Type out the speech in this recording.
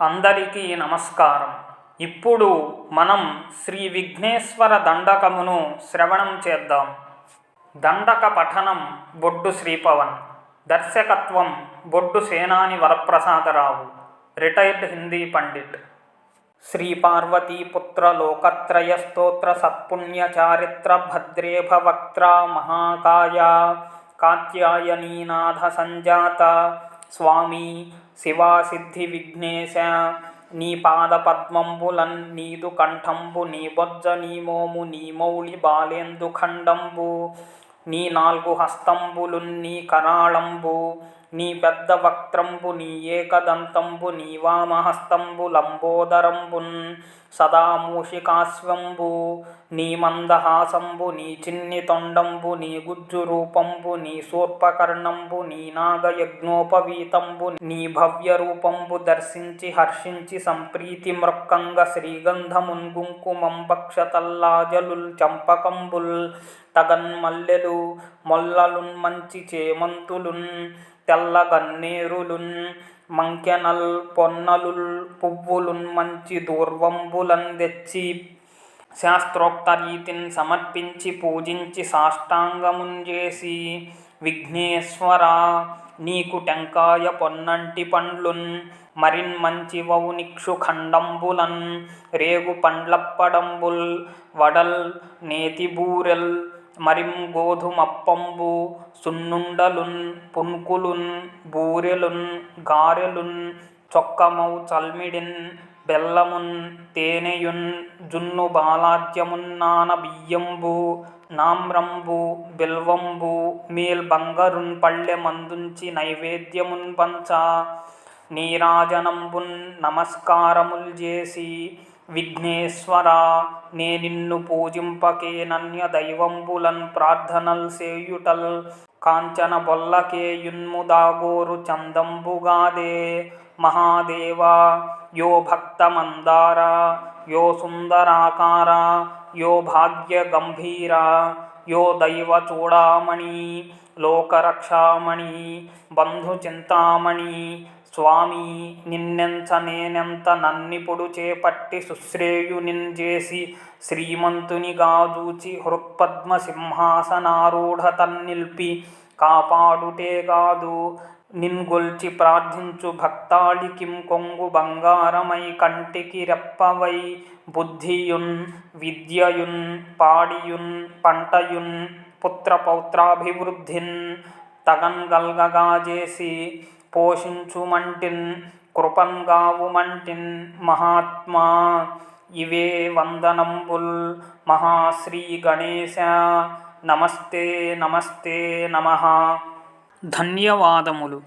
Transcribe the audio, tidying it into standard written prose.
అందరికీ నమస్కారం. ఇప్పుడు మనం శ్రీ విఘ్నేశ్వర దండకమును శ్రవణం చేద్దాం. దండక పఠనం బొడ్డు శ్రీపవన్. దర్శకత్వం బొడ్డు సేనాని వరప్రసాదరావు, రిటైర్డ్ హిందీ పండిట్. శ్రీ పార్వతీపుత్ర లోకత్రయ స్తోత్ర సత్పుణ్య చారిత్ర భద్రే భవక్త్ర మహాకాయ కాత్యాయనీనాథ సంజాత స్వామి శివాసిద్ధి విఘ్నేశ, నీ పాద పద్మంబులన్ నీదు కంఠంబు, నీ బొజ్జ నీ మోము, నీ మౌళి బాలేందు ఖండంబు, నీ నాల్గు హస్తంబులున్ నీ కరాళంబు, నీ పెద్ద వక్త్రంబు, నీ ఏకదంతంబు, నీ వామహస్తంబు లంబోదరంబున్ సదా మూషికాశ్వంబు, నీ మందహాసంబు, నీ చిన్ని తొండంబు, నీ గుజ్జు రూపంబు, నీ శూర్పకర్ణంబు, నీ నాగయజ్ఞోపవీతంబు, నీ భవ్య రూపంబు దర్శించి హర్షించి సంప్రీతి మృక్కంగ శ్రీగంధమున్ గుంకుమం భక్షతల్లాజలుల్ చంపకంబుల్ తగన్మల్లెలు మొల్లలున్ మంచి చేమంతులున్ తెల్ల గన్నేరులున్ మంకెనల్ పొన్నలుల్ పువ్వులున్ మంచి దూర్వంబులన్ తెచ్చి శాస్త్రోక్త రీతిన్ సమర్పించి పూజించి సాష్టాంగమున్ చేసి, విఘ్నేశ్వర నీకు టెంకాయ పొన్నంటి పండ్లున్ మరిన్ మంచి వౌనిక్షు ఖండంబులన్ రేగు పండ్లప్పడంబుల్ వడల్ నేతి బూరెల్ మరిం గోధుమప్పంబు సున్నుండలున్ పున్కులున్ బూరెలున్ గారెలున్ చొక్కమౌ చల్మిడిన్ బెల్లమున్ తేనెయున్ జున్ను బాలాజ్యమున్ నాన బియ్యంబు నామ్రంబు బిల్వంబు మేల్ బంగరున్ పళ్ళె మందుంచి నైవేద్యమున్ పంచ నీరాజనంబున్ నమస్కారముల్ చేసి, విఘ్నేశ్వర నే నిన్ను పూజింపకే నన్య దైవంబులన్ ప్రార్థనల్ సేయుటల్ కాంచన బొల్లకేయున్ముదాగోరు చందంబుగాదే మహాదేవ, యో భక్తమందార, యో సుందరాకార, యో భాగ్య గంభీర, యో దైవ చూడామణి, లోకరక్షామణి, బంధు చింతామణి, స్వామి నిన్నెంచ నేనెంత నన్నిపుడు చేపట్టి సుశ్రేయునిన్ చేసి శ్రీమంతునిగా జూచి హృత్పద్మ సింహాసనారూఢ తన్నిల్పి కాపాడుటేగాదు నిన్గొల్చి ప్రార్థించు భక్తాళికిం కొంగు బంగారమై కంటికి రెప్పవై బుద్ధియున్ విద్యయున్ పాడియున్ పంటయున్ పుత్రపౌత్రాభివృద్ధిన్ తగన్గల్గగా చేసి పోషించుమంటిన్ కృపన్గావుమంటిన్ మహాత్మా. ఇవే వందనంబుల్ మహాశ్రీ గణేశ. నమస్తే నమస్తే నమః. ధన్యవాదములు.